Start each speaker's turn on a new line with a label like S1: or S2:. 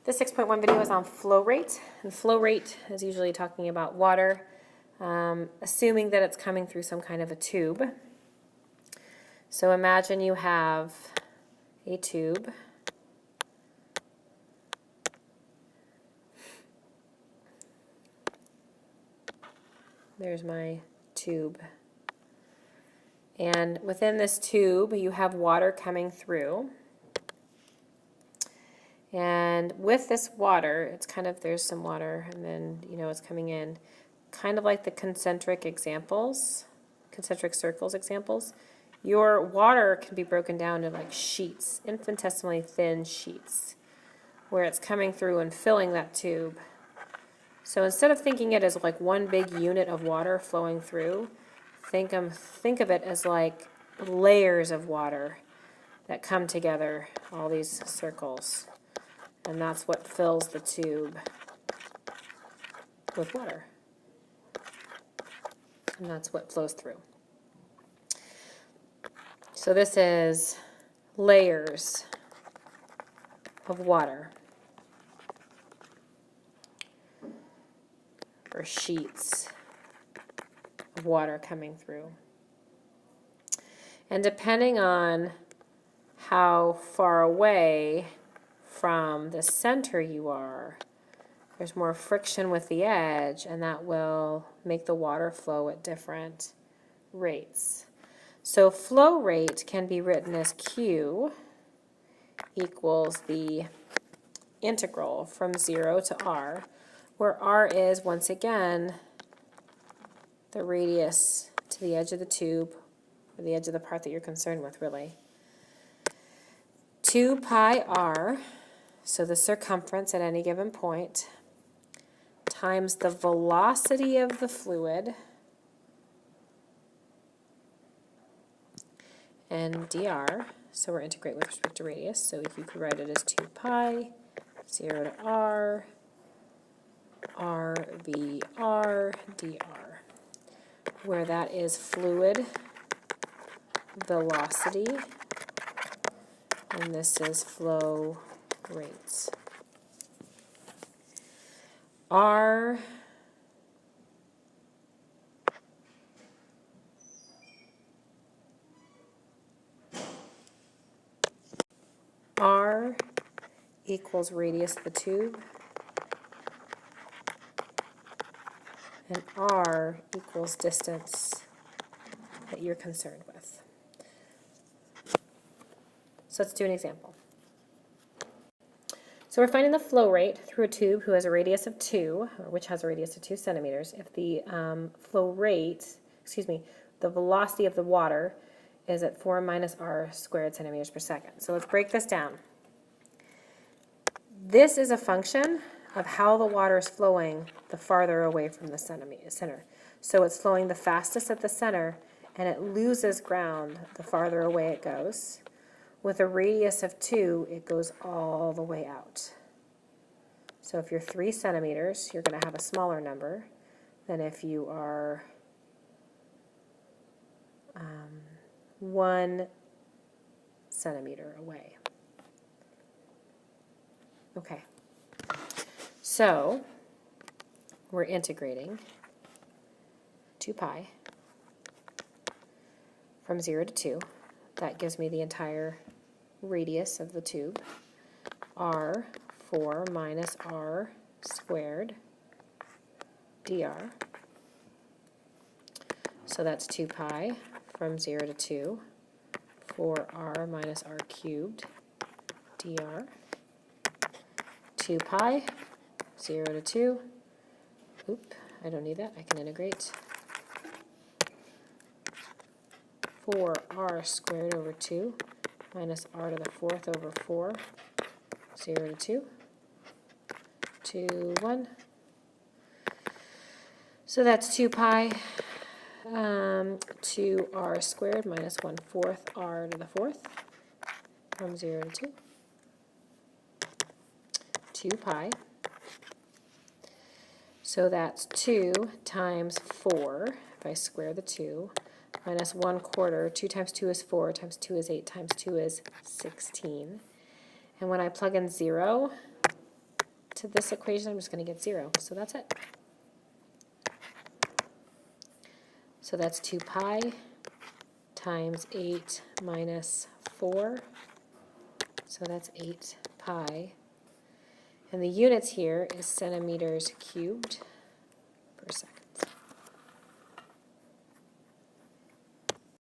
S1: This 6.1 video is on flow rate, and flow rate is usually talking about water, assuming that it's coming through some kind of a tube. So imagine you have a tube. There's my tube. And within this tube, you have water coming through. And with this water, it's kind of, there's some water, and then, it's coming in, kind of like the concentric circles examples. Your water can be broken down into like sheets, infinitesimally thin sheets, where it's coming through and filling that tube. So instead of thinking it as like one big unit of water flowing through, think of it as like layers of water that come together, all these circles. And that's what fills the tube with water. And that's what flows through. So this is layers of water, or sheets of water coming through. And depending on how far away from the center you are, there's more friction with the edge, and that will make the water flow at different rates. So flow rate can be written as Q equals the integral from 0 to R, where R is, once again, the radius to the edge of the tube, or the edge of the part that you're concerned with, really. 2 pi R, so the circumference at any given point, times the velocity of the fluid, and dr, so we're integrating with respect to radius, so if you could write it as 2 pi, 0 to r, r dr, where that is fluid velocity, and this is flow rates. R equals radius of the tube, and R equals distance that you're concerned with. So let's do an example. So we're finding the flow rate through a tube who has a radius of 2, or which has a radius of 2 centimeters. If the the velocity of the water is at 4 minus r squared centimeters per second. So let's break this down. This is a function of how the water is flowing the farther away from the center. So it's flowing the fastest at the center, and it loses ground the farther away it goes. With a radius of 2, it goes all the way out. So if you're 3 centimeters, you're going to have a smaller number than if you are 1 centimeter away. Okay, so we're integrating 2 pi from 0 to 2. That gives me the entire radius of the tube, r, 4 minus r squared dr. So that's 2 pi from 0 to 2, 4r minus r cubed dr. 2 pi, 0 to 2. Oop, I don't need that. I can integrate. 4r squared over 2 minus r to the 4th over 4, 0 to 2, 2, 1. So that's 2 pi, 2r squared minus 1/4 r to the 4th from 0 to 2. 2 pi. So that's 2 times 4, if I square the 2, minus 1/4. 2 times 2 is 4, times 2 is 8, times 2 is 16. And when I plug in 0, to this equation, I'm just going to get 0. So that's it. So that's 2 pi times 8 minus 4. So that's 8 pi. And the units here is centimeters cubed per second.